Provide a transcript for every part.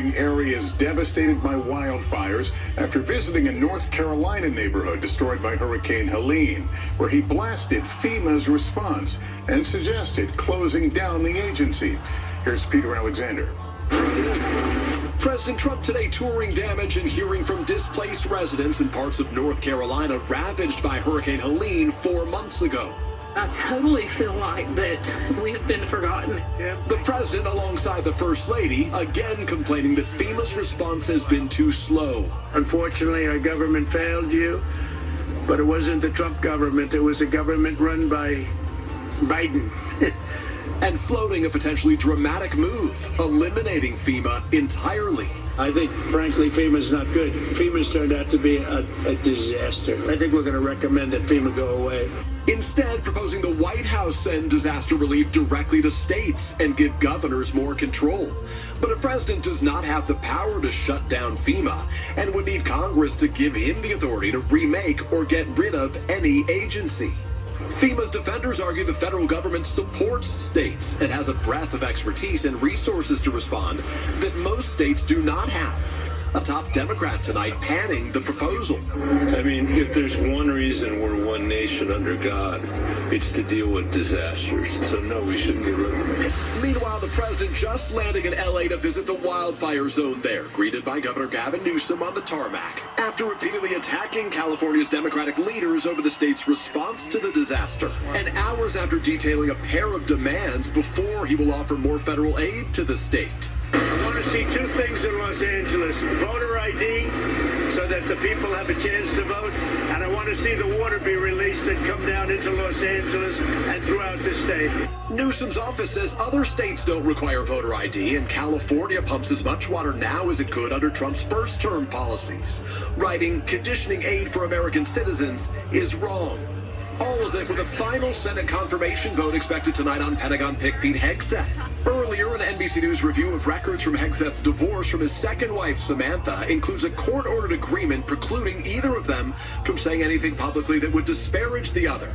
touring areas devastated by wildfires after visiting a North Carolina neighborhood destroyed by Hurricane Helene, where he blasted FEMA's response and suggested closing down the agency. Here's Peter Alexander. President Trump today touring damage and hearing from displaced residents in parts of North Carolina ravaged by Hurricane Helene 4 months ago. I totally feel like that we have been forgotten. The president, alongside the First Lady, again complaining that FEMA's response has been too slow. Unfortunately, our government failed you, but it wasn't the Trump government. It was a government run by Biden. And floating a potentially dramatic move, eliminating FEMA entirely. I think, frankly, FEMA's not good. FEMA's turned out to be a disaster. I think we're going to recommend that FEMA go away. Instead, proposing the White House send disaster relief directly to states and give governors more control. But a president does not have the power to shut down FEMA and would need Congress to give him the authority to remake or get rid of any agency. FEMA's defenders argue the federal government supports states and has a breadth of expertise and resources to respond that most states do not have. A top Democrat tonight panning the proposal. I mean, if there's one reason we're one nation under God, it's to deal with disasters. So no, we shouldn't get rid of it. Meanwhile, the president just landing in LA to visit the wildfire zone there, greeted by Governor Gavin Newsom on the tarmac, after repeatedly attacking California's Democratic leaders over the state's response to the disaster, and hours after detailing a pair of demands before he will offer more federal aid to the state. I want to see two things in Los Angeles. Voter ID, so that the people have a chance to vote. And I want to see the water be released and come down into Los Angeles and throughout the state. Newsom's office says other states don't require voter ID, and California pumps as much water now as it could under Trump's first-term policies, writing, conditioning aid for American citizens is wrong. All of it with a final Senate confirmation vote expected tonight on Pentagon pick Pete Hegseth. Earlier, an NBC News review of records from Hegseth's divorce from his second wife, Samantha, includes a court-ordered agreement precluding either of them from saying anything publicly that would disparage the other.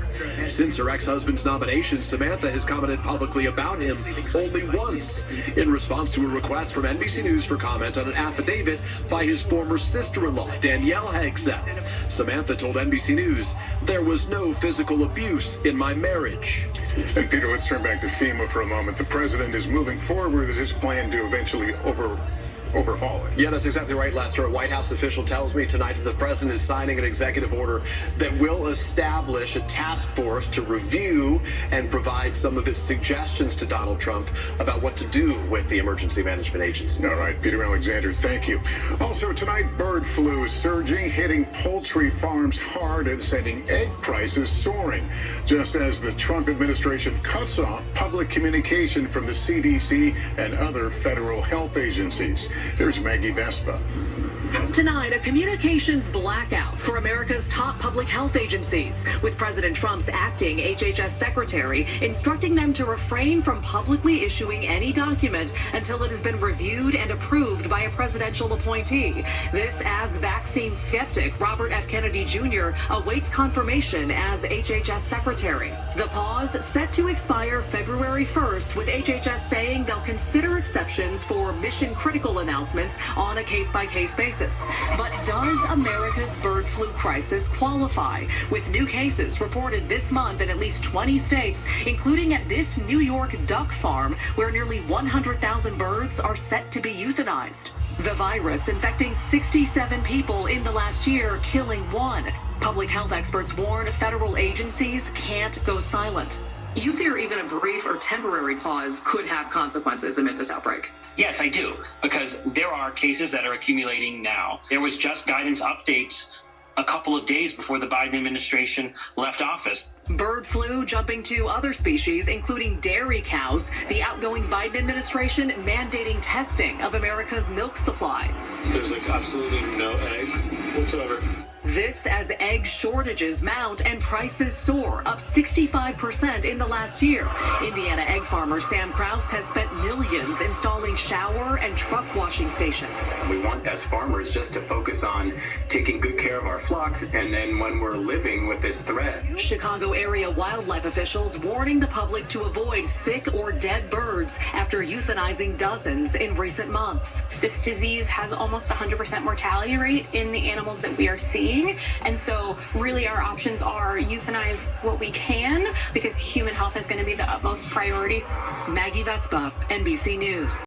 Since her ex-husband's nomination, Samantha has commented publicly about him only once, in response to a request from NBC News for comment on an affidavit by his former sister-in-law, Danielle Hegseth. Samantha told NBC News, "There was no physical abuse in my marriage." And Peter, let's turn back to FEMA for a moment. The president is moving forward with his plan to eventually overhaul it. Yeah, that's exactly right, Lester. A White House official tells me tonight that the president is signing an executive order that will establish a task force to review and provide some of its suggestions to Donald Trump about what to do with the Emergency Management Agency. All right, Peter Alexander, thank you. Also tonight, bird flu is surging, hitting poultry farms hard and sending egg prices soaring, just as the Trump administration cuts off public communication from the CDC and other federal health agencies. There's Maggie Vespa. Tonight, a communications blackout for America's top public health agencies, with President Trump's acting HHS secretary instructing them to refrain from publicly issuing any document until it has been reviewed and approved by a presidential appointee. This as vaccine skeptic Robert F. Kennedy Jr. awaits confirmation as HHS secretary. The pause set to expire February 1st, with HHS saying they'll consider exceptions for mission-critical announcements on a case-by-case basis. But does America's bird flu crisis qualify? With new cases reported this month in at least 20 states, including at this New York duck farm, where nearly 100,000 birds are set to be euthanized. The virus infecting 67 people in the last year, killing one. Public health experts warn federal agencies can't go silent. You fear even a brief or temporary pause could have consequences amid this outbreak. Yes, I do, because there are cases that are accumulating now. There was just guidance updates a couple of days before the Biden administration left office. Bird flu jumping to other species, including dairy cows. The outgoing Biden administration mandating testing of America's milk supply. There's absolutely no eggs whatsoever. This as egg shortages mount and prices soar, up 65% in the last year. Indiana egg farmer Sam Krause has spent millions installing shower and truck washing stations. We want, as farmers, just to focus on taking good care of our flocks, and then when we're living with this threat. Chicago area wildlife officials warning the public to avoid sick or dead birds after euthanizing dozens in recent months. This disease has almost 100% mortality rate in the animals that we are seeing. And so really our options are euthanize what we can, because human health is going to be the utmost priority. Maggie Vespa, NBC News.